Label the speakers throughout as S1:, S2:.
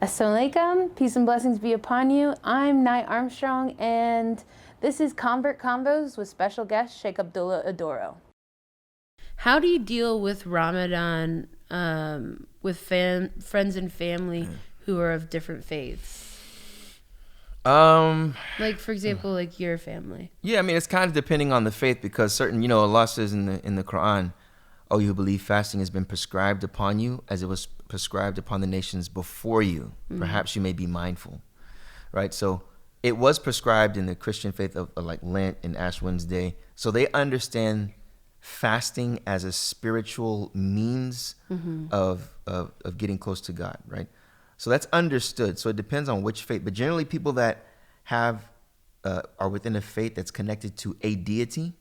S1: Assalamu alaikum, peace and blessings be upon you. I'm Nye Armstrong, and this is Convos with special guest Sheikh Abdullah Adoro. How do you deal with Ramadan with friends and family who are of different faiths? Like, for example, like your family.
S2: Yeah, I mean, it's kind of depending on the faith, because certain, Allah says in the Quran, "Oh, you believe fasting has been prescribed upon you as it was prescribed upon the nations before you. Perhaps you may be mindful," right? So it was prescribed in the Christian faith of like Lent and Ash Wednesday. So they understand fasting as a spiritual means of getting close to God, right? So that's understood. So it depends on which faith, but generally people that have are within a faith that's connected to a deity,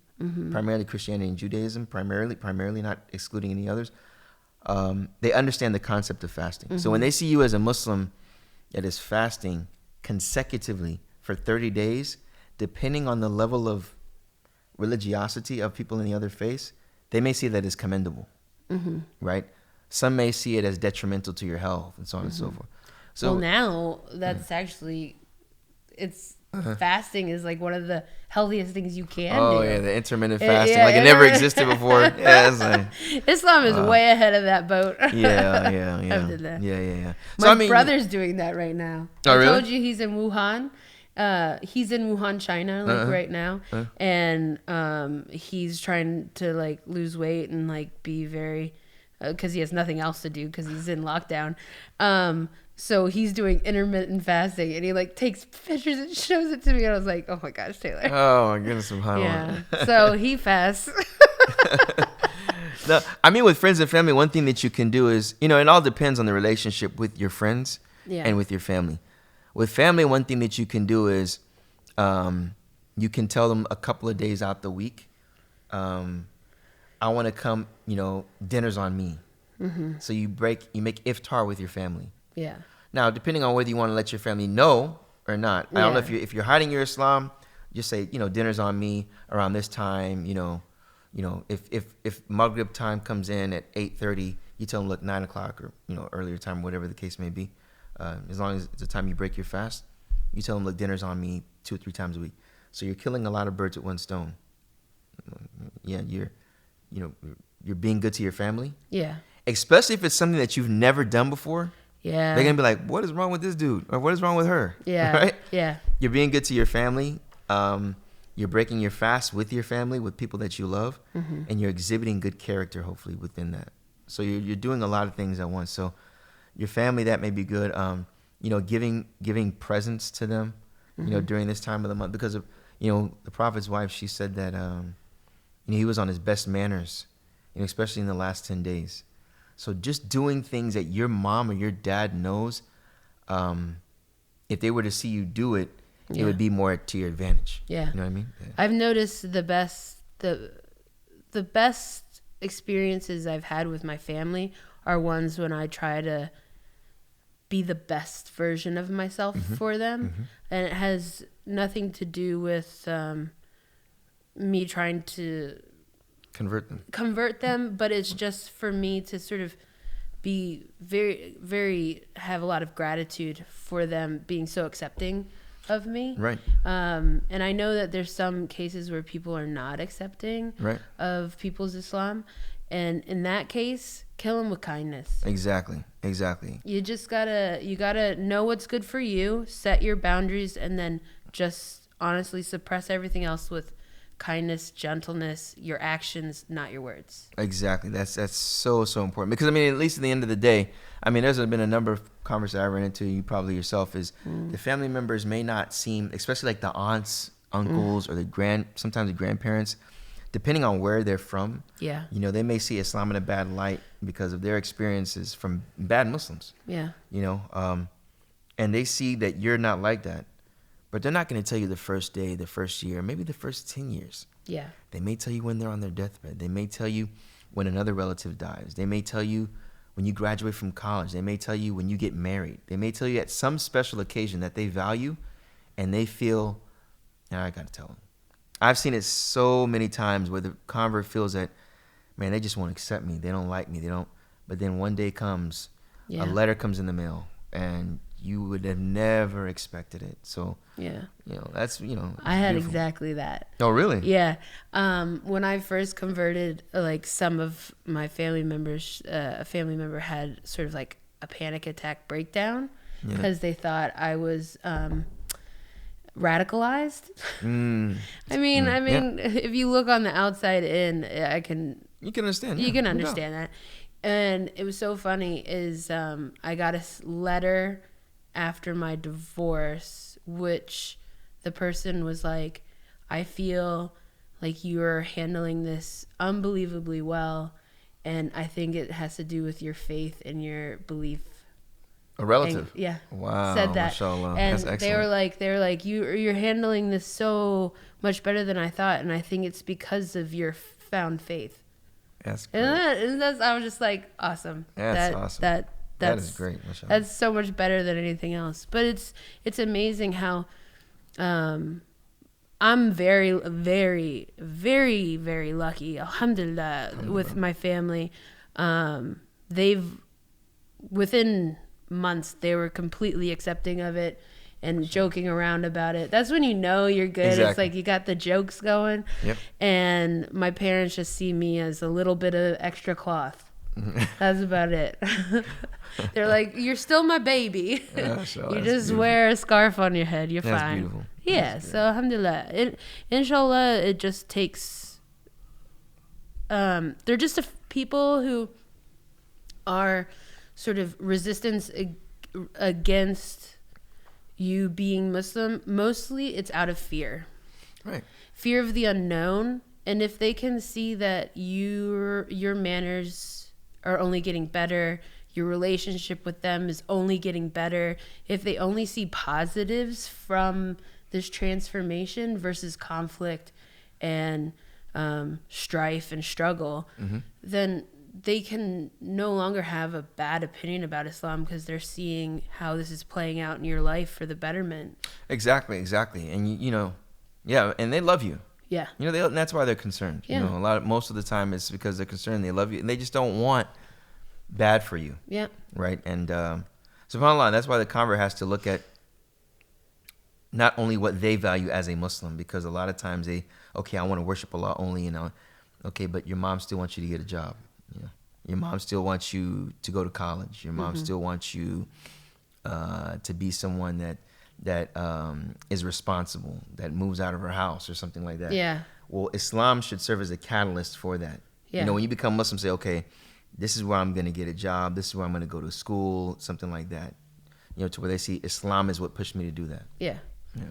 S2: primarily Christianity and Judaism, primarily, not excluding any others. They understand the concept of fasting. So when they see you as a Muslim that is fasting consecutively for 30 days, depending on the level of religiosity of people in the other faiths, they may see that as commendable, right? Some may see it as detrimental to your health and so on and so forth. So
S1: well, now that's actually, it's fasting is like one of the healthiest things you can do.
S2: Oh yeah, the intermittent fasting, like it never existed before. Yeah, it's like,
S1: Islam is way ahead of that boat.
S2: Yeah.
S1: My brother's doing that right now.
S2: Oh, really?
S1: I told you he's in Wuhan. He's in Wuhan, China, like right now, and he's trying to like lose weight and like be very, because he has nothing else to do because he's in lockdown. So he's doing intermittent fasting, and he like takes pictures and shows it to me, and I was like, oh my gosh, Taylor.
S2: Oh my goodness,
S1: yeah. So he fasts.
S2: No, I mean, with friends and family, one thing that you can do is, it all depends on the relationship with your friends and with your family. With family, one thing that you can do is you can tell them a couple of days out the week, I want to come, dinner's on me. So you make iftar with your family.
S1: Yeah.
S2: Now, depending on whether you want to let your family know or not, I don't know if you're hiding your Islam, just say, dinner's on me around this time. If Maghrib time comes in at 8:30, you tell them, look, 9 o'clock or earlier time, whatever the case may be. As long as it's the time you break your fast, you tell them, look, dinner's on me 2 or 3 times a week. So you're killing a lot of birds with one stone. Yeah, you're being good to your family. Yeah. Especially if it's something that you've never done before. Yeah. They're going to be like, what is wrong with this dude? Or what is wrong with her? Yeah. Right? Yeah. You're being good to your family. You're breaking your fast with your family, with people that you love. And you're exhibiting good character, hopefully, within that. So you're doing a lot of things at once. So your family, that may be good. Giving presents to them, during this time of the month. Because of, the Prophet's wife, she said that, he was on his best manners, especially in the last 10 days. So just doing things that your mom or your dad knows, if they were to see you do it, it would be more to your advantage. Yeah. You know what I mean? Yeah.
S1: I've noticed the best experiences I've had with my family are ones when I try to be the best version of myself for them. And it has nothing to do with me trying to convert them, but it's just for me to sort of be very, very, have a lot of gratitude for them being so accepting of me. Right. And I know that there's some cases where people are not accepting of people's Islam. And in that case, kill them with kindness.
S2: Exactly.
S1: You just gotta know what's good for you, set your boundaries, and then just honestly suppress everything else with kindness, gentleness, your actions, not your words.
S2: Exactly. That's so important. Because, at least at the end of the day, there's been a number of conversations I ran into, you probably yourself, is the family members may not seem, especially like the aunts, uncles, or sometimes the grandparents, depending on where they're from. Yeah. They may see Islam in a bad light because of their experiences from bad Muslims. Yeah. And they see that you're not like that. But they're not going to tell you the first day, the first year, maybe the first 10 years. Yeah. They may tell you when they're on their deathbed. They may tell you when another relative dies. They may tell you when you graduate from college. They may tell you when you get married. They may tell you at some special occasion that they value and they feel, I got to tell them. I've seen it so many times where the convert feels that, man, they just won't accept me. They don't like me. But then one day comes, a letter comes in the mail, and you would have never expected it. So that's
S1: I had
S2: beautiful.
S1: exactly that.
S2: Oh, really?
S1: Yeah. When I first converted, like some of my family members, a family member had sort of like a panic attack breakdown because they thought I was radicalized. I mean, if you look on the outside in, you can understand. You can understand that. And it was so funny is I got a letter after my divorce, which the person was like, I feel like you're handling this unbelievably well, and I think it has to do with your faith and your belief.
S2: A relative?
S1: And,
S2: wow,
S1: said that.
S2: mashallah.
S1: And
S2: that's excellent.
S1: they were like you're handling this so much better than I thought, and I think it's because of your found faith.
S2: That's great.
S1: And that's I was just like, awesome.
S2: That's awesome. That is great. Mashallah.
S1: That's so much better than anything else. But it's amazing how I'm very, very, very, very lucky, alhamdulillah, with my family. They've, within months, they were completely accepting of it and joking around about it. That's when you know you're good. Exactly. It's like you got the jokes going.
S2: Yep.
S1: And my parents just see me as a little bit of extra cloth. That's about it. They're like, you're still my baby. You just beautiful. Wear a scarf on your head. You're
S2: that's
S1: fine.
S2: Beautiful.
S1: Yeah. So alhamdulillah. Inshallah, it just takes. They're just people who are sort of resistance against you being Muslim. Mostly, it's out of fear.
S2: Right.
S1: Fear of the unknown, and if they can see that your manners are only getting better, your relationship with them is only getting better, if they only see positives from this transformation versus conflict and strife and struggle, then they can no longer have a bad opinion about Islam because they're seeing how this is playing out in your life for the betterment.
S2: Exactly. And and they love you.
S1: Yeah.
S2: And that's why they're concerned. Yeah. Most of the time it's because they're concerned, they love you, and they just don't want bad for you.
S1: Yeah.
S2: Right. And subhanAllah, that's why the convert has to look at not only what they value as a Muslim, because a lot of times I want to worship Allah only, okay, but your mom still wants you to get a job. Your mom still wants you to go to college. Your mom still wants you to be someone that is responsible, that moves out of her house or something like that.
S1: Yeah.
S2: Well, Islam should serve as a catalyst for that. Yeah. When you become Muslim, say, okay, this is where I'm going to get a job. This is where I'm going to go to school, something like that. To where they see Islam is what pushed me to do that.
S1: Yeah.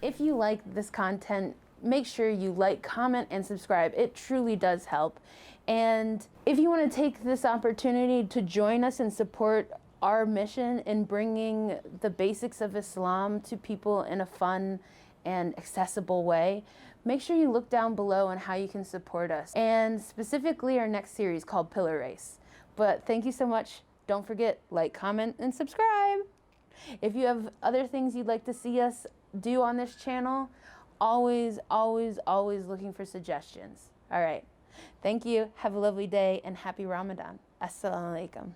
S3: If you like this content, make sure you like, comment, and subscribe. It truly does help. And if you want to take this opportunity to join us and support our mission in bringing the basics of Islam to people in a fun and accessible way, make sure you look down below on how you can support us, and specifically our next series called Pillar Race. But thank you so much. Don't forget, like, comment, and subscribe. If you have other things you'd like to see us do on this channel, always, always, always looking for suggestions. All right. Thank you. Have a lovely day and happy Ramadan. Assalamu alaikum.